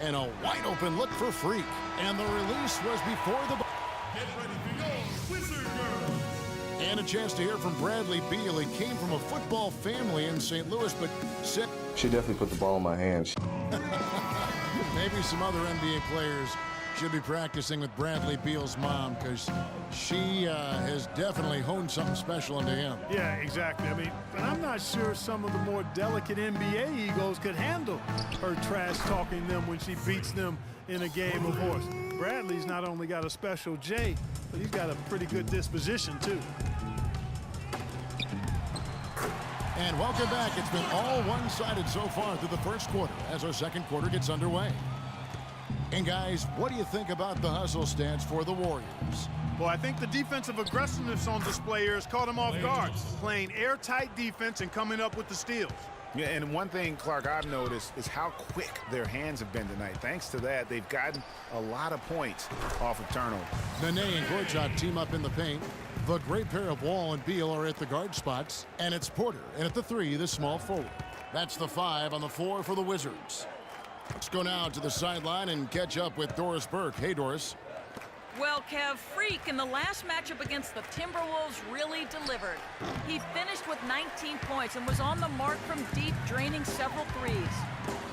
And a wide open look for Freak. And the release was before the ball. Get ready to go, Wizard Girls. And a chance to hear from Bradley Beal. He came from a football family in St. Louis, but said she definitely put the ball in my hands. Maybe some other NBA players should be practicing with Bradley Beal's mom, because she has definitely honed something special into him. Yeah, exactly. I mean, but I'm not sure some of the more delicate NBA egos could handle her trash talking them when she beats them in a game of horse. Bradley's not only got a special J, but he's got a pretty good disposition, too. And welcome back. It's been all one-sided so far through the first quarter as our second quarter gets underway. And guys, what do you think about the hustle stance for the Warriors? Well, I think the defensive aggressiveness on display here has caught them off guard, playing airtight defense and coming up with the steals. Yeah, and one thing, Clark, I've noticed is how quick their hands have been tonight. Thanks to that, they've gotten a lot of points off of turnover. Nene and Gorchak team up in the paint. The great pair of Wall and Beal are at the guard spots. And it's Porter, and at the 3, the small forward. That's the 5 on the 4 for the Wizards. Let's go now to the sideline and catch up with Doris Burke. Hey, Doris. Well, Kev, Freak in the last matchup against the Timberwolves really delivered. He finished with 19 points and was on the mark from deep, draining several threes.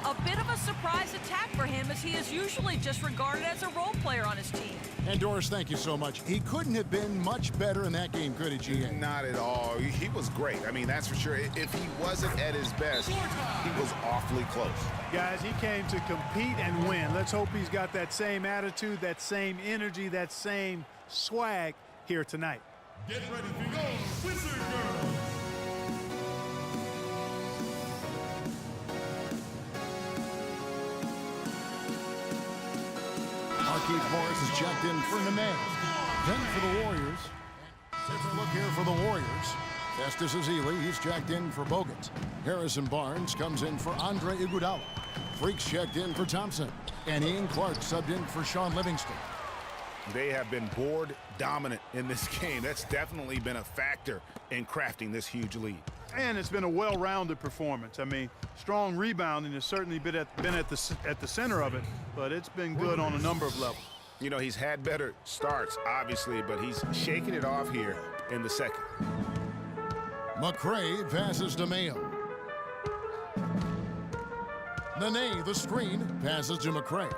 A bit of a surprise attack for him, as he is usually just regarded as a role player on his team. And Doris, thank you so much. He couldn't have been much better in that game, could he, GA? Not at all. He was great. I mean, that's for sure. If he wasn't at his best, he was awfully close. Guys, he came to compete and win. Let's hope he's got that same attitude, that same energy, that same swag here tonight. Get ready to go, Wizard Girls. Markieff Morris is checked in for Nene. Then for the Warriors. Take a look here for the Warriors. Festus Ezeli, he's checked in for Bogut. Harrison Barnes comes in for Andre Iguodala. Freaks checked in for Thompson. And Ian Clark subbed in for Sean Livingston. They have been board dominant in this game. That's definitely been a factor in crafting this huge lead. And it's been a well-rounded performance. I mean, strong rebounding has certainly been at the center of it, but it's been good on a number of levels. You know, he's had better starts, obviously, but he's shaking it off here in the second. McRae passes to Mayo. Nene, the screen, passes to McRae.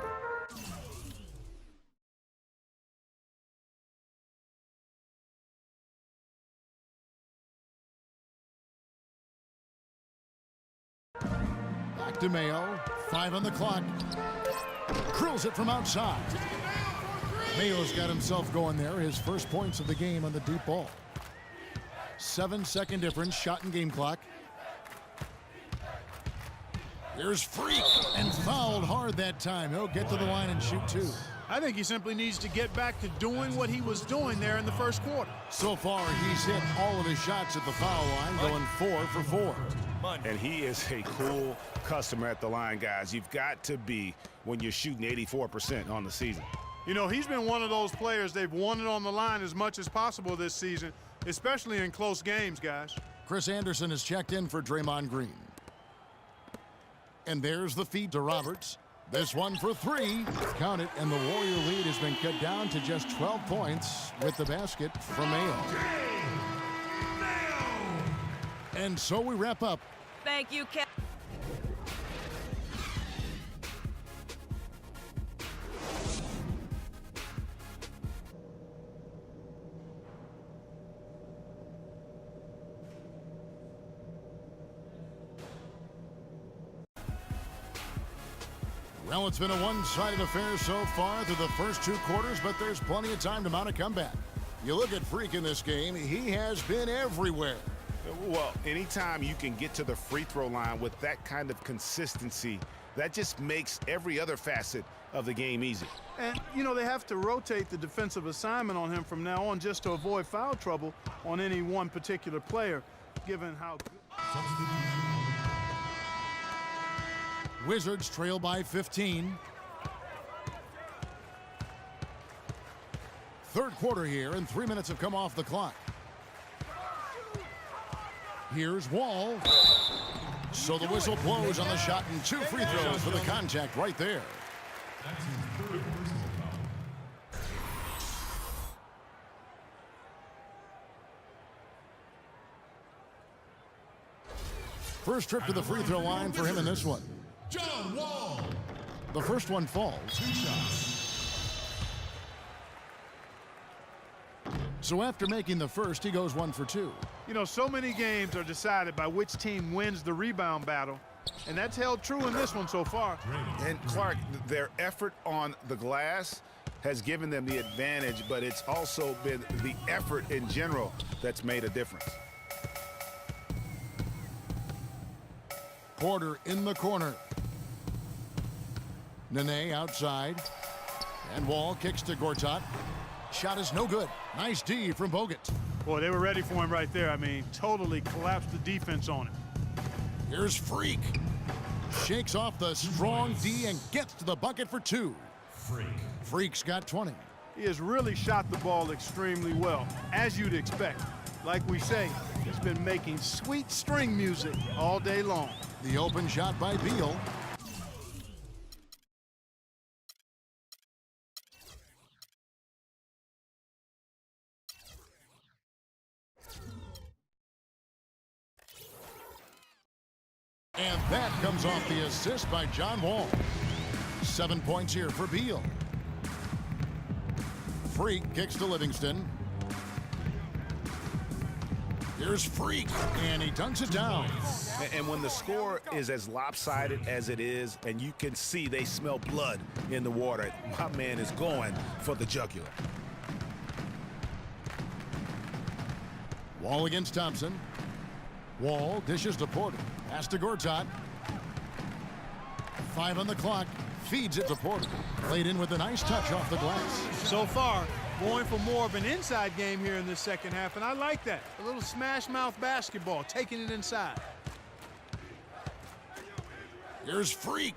Back to Mayo. 5 on the clock. Curls it from outside. Mayo's got himself going there. His first points of the game on the deep ball. 7-second difference, shot and game clock. Here's Freak, and fouled hard that time. He'll get to the line and shoot 2. I think he simply needs to get back to doing what he was doing there in the first quarter. So far, he's hit all of his shots at the foul line, going 4 for 4. And he is a cool customer at the line, guys. You've got to be when you're shooting 84% on the season. You know, he's been one of those players they've wanted on the line as much as possible this season, especially in close games, guys. Chris Anderson is checked in for Draymond Green. And there's the feed to Roberts. This one for 3. Count it, and the Warrior lead has been cut down to just 12 points with the basket from Mayo. And so we wrap up. Thank you, Kev. Well, it's been a one-sided affair so far through the first 2 quarters, but there's plenty of time to mount a comeback. You look at Freak in this game, he has been everywhere. Well, anytime you can get to the free throw line with that kind of consistency, that just makes every other facet of the game easy. And, you know, they have to rotate the defensive assignment on him from now on just to avoid foul trouble on any one particular player, given how good. Wizards trail by 15. Third quarter here, and 3 minutes have come off the clock. Here's Wall. So the whistle blows on the shot, and 2 free throws for the contact right there. That's his third personal foul. First trip to the free throw line for him in this one. John Wall. The first one falls. 2 shots. So after making the first, he goes 1 for 2. You know, so many games are decided by which team wins the rebound battle, and that's held true in this one so far. And Clark, their effort on the glass has given them the advantage, but it's also been the effort in general that's made a difference. Porter in the corner. Nene outside. And Wall kicks to Gortat. Shot is no good. Nice D from Bogut. Boy, they were ready for him right there. I mean, totally collapsed the defense on him. Here's Freak. Shakes off the strong D and gets to the bucket for 2. Freak's got 20. He has really shot the ball extremely well, as you'd expect. Like we say, he's been making sweet string music all day long. The open shot by Beal. And that comes off the assist by John Wall. 7 points here for Beal. Freak kicks to Livingston. Here's Freak, and he dunks it down. And when the score is as lopsided as it is, and you can see they smell blood in the water, my man is going for the jugular. Wall against Thompson. Wall dishes to Porter. Pass to Gortat. 5 on the clock. Feeds it to Porter. Played in with a nice touch off the glass. So far, going for more of an inside game here in this second half, and I like that. A little smash mouth basketball, taking it inside. Here's Freak.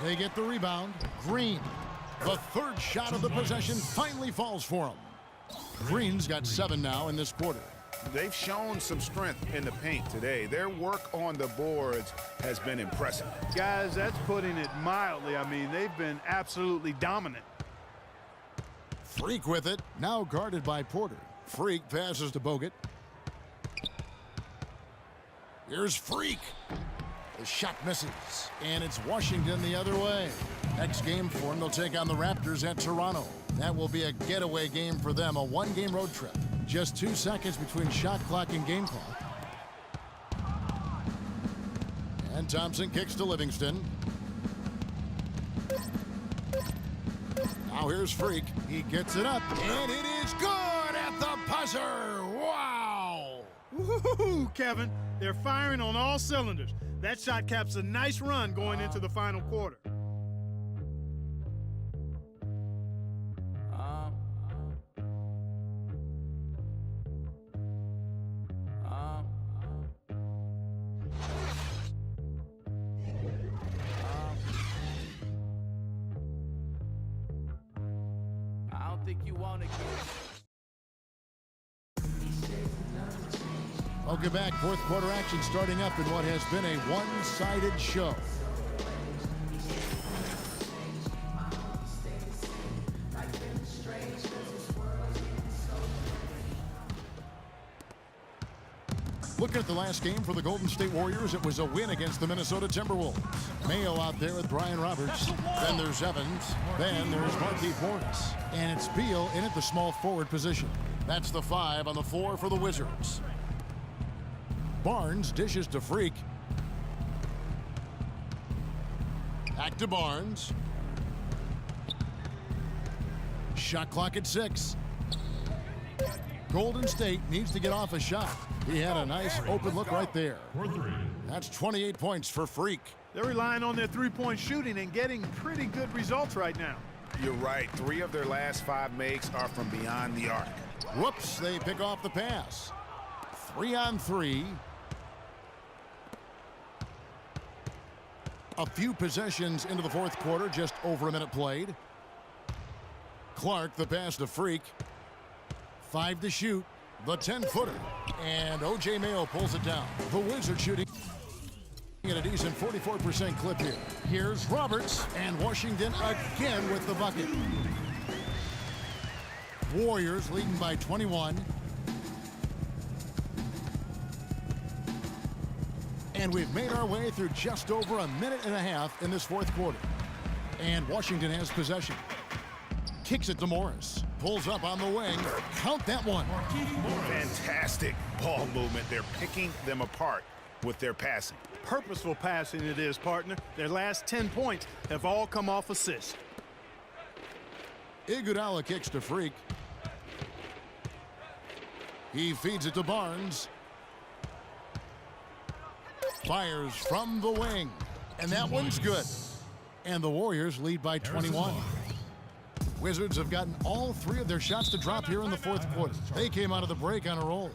They get the rebound. Green. The third shot of the possession finally falls for him. Green's got 7 now in this quarter. They've shown some strength in the paint today. Their work on the boards has been impressive. Guys, that's putting it mildly. I mean, they've been absolutely dominant. Freak with it. Now guarded by Porter. Freak passes to Bogut. Here's Freak. The shot misses. And it's Washington the other way. Next game for them, they'll take on the Raptors at Toronto. That will be a getaway game for them, a 1-game road trip. Just 2 seconds between shot clock and game clock. And Thompson kicks to Livingston. Now here's Freak. He gets it up, and it is good at the buzzer. Wow! Woo-hoo-hoo, Kevin. They're firing on all cylinders. That shot caps a nice run going into the final quarter. Welcome back. Fourth quarter action starting up in what has been a one-sided show. Looking at the last game for the Golden State Warriors, it was a win against the Minnesota Timberwolves. Mayo out there with Brian Roberts. Then there's Evans. Then there's Markieff Morris. And it's Beal in at the small forward position. That's the 5 on the floor for the Wizards. Barnes dishes to Freak. Back to Barnes. Shot clock at 6. Golden State needs to get off a shot. He had a nice open look right there. That's 28 points for Freak. They're relying on their three-point shooting and getting pretty good results right now. You're right. 3 of their last 5 makes are from beyond the arc. Whoops, they pick off the pass. 3 on 3. A few possessions into the fourth quarter, just over a minute played. Clark, the pass to Freak. 5 to shoot. The 10-footer. And O.J. Mayo pulls it down. The Wizards shooting At a decent 44% clip here. Here's Roberts, and Washington again with the bucket. Warriors leading by 21. And we've made our way through just over a minute and a half in this fourth quarter. And Washington has possession. Kicks it to Morris. Pulls up on the wing. Count that one. Fantastic ball movement. They're picking them apart with their passing. Purposeful passing it is, partner. Their last 10 points have all come off assists. Iguodala kicks to Freak. He feeds it to Barnes. Fires from the wing. And that one's good. And the Warriors lead by 21. Wizards have gotten all three of their shots to drop here in the fourth quarter. They came out of the break on a roll.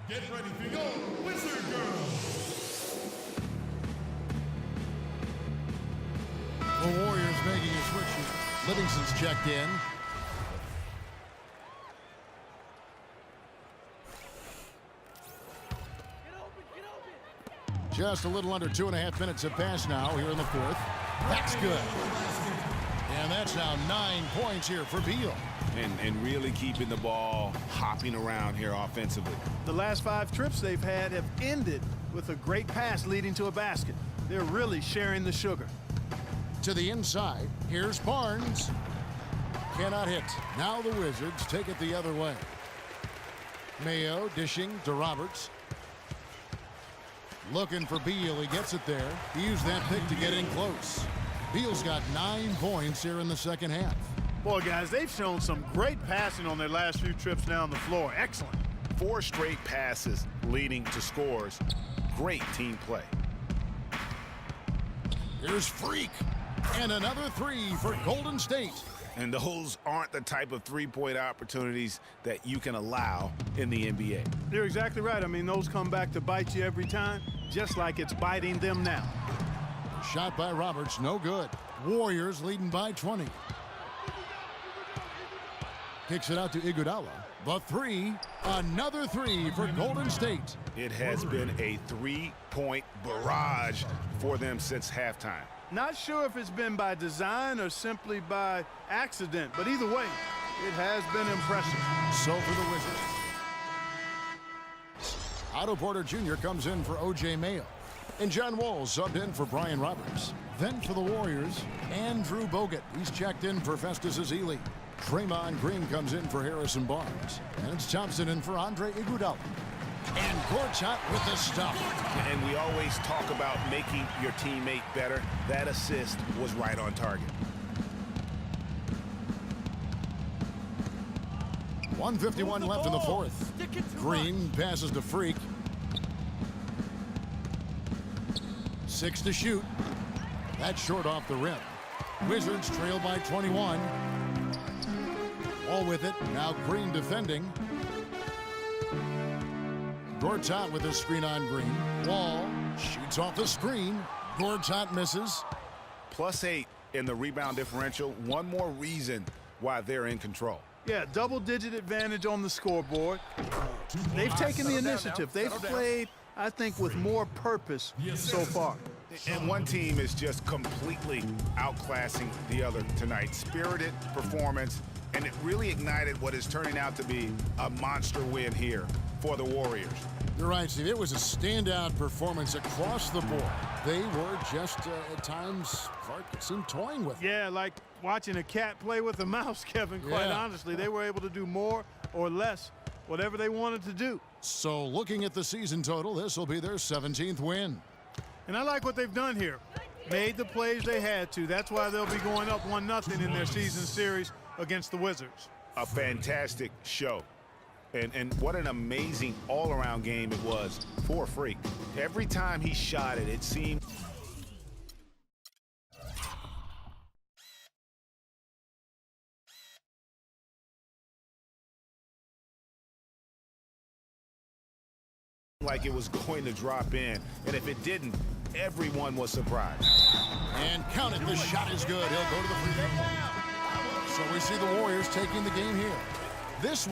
Get ready to go, Wizard Girls! The Warriors making a switch. Livingston's checked in. Just a little under 2.5 minutes have passed now here in the fourth. That's good. And that's now 9 points here for Beal. And really keeping the ball hopping around here offensively. The last 5 trips they've had have ended with a great pass leading to a basket. They're really sharing the sugar. To the inside, here's Barnes. Cannot hit. Now the Wizards take it the other way. Mayo dishing to Roberts. Looking for Beal. He gets it there. He used that pick to get in close. Beal's got 9 points here in the second half. Boy, guys, they've shown some great passing on their last few trips down the floor. Excellent. 4 straight passes leading to scores. Great team play. Here's Freak. And another 3 for Golden State. And those aren't the type of three-point opportunities that you can allow in the NBA. You're exactly right. I mean, those come back to bite you every time, just like it's biting them now. Shot by Roberts, no good. Warriors leading by 20. Kicks it out to Iguodala. The 3, another 3 for Golden State. It has been a 3-point barrage for them since halftime. Not sure if it's been by design or simply by accident, but either way, it has been impressive. So for the Wizards. Otto Porter Jr. comes in for O.J. Mayo. And John Wall subbed in for Brian Roberts. Then for the Warriors, Andrew Bogut. He's checked in for Festus Ezeli. Draymond Green comes in for Harrison Barnes. And it's Thompson in for Andre Iguodala. And Gortat with the stop. And we always talk about making your teammate better. That assist was right on target. 1:51 left in the fourth. Green passes to Freak. 6 to shoot. That's short off the rim. Wizards trail by 21. All with it. Now Green defending. Gortat with a screen on Green. Wall shoots off the screen. Gortat misses. +8 in the rebound differential. One more reason why they're in control. Yeah, double-digit advantage on the scoreboard. They've taken the initiative. They've played, I think, with more purpose so far. And one team is just completely outclassing the other tonight. Spirited performance, and it really ignited what is turning out to be a monster win here for the Warriors. You're right, Steve. It was a standout performance across the board. They were just, at times, Clark, it seemed toying with it. Yeah, like watching a cat play with a mouse, Kevin, quite honestly. They were able to do more or less, whatever they wanted to do. So looking at the season total, this will be their 17th win. And I like what they've done here. Made the plays they had to. That's why they'll be going up 1-0 in their season series against the Wizards. A fantastic show. And what an amazing all-around game it was for Freak. Every time he shot it, it seemed like it was going to drop in. And if it didn't, everyone was surprised. And count it, the shot is good. He'll go to the free throw line. So we see the Warriors taking the game here. This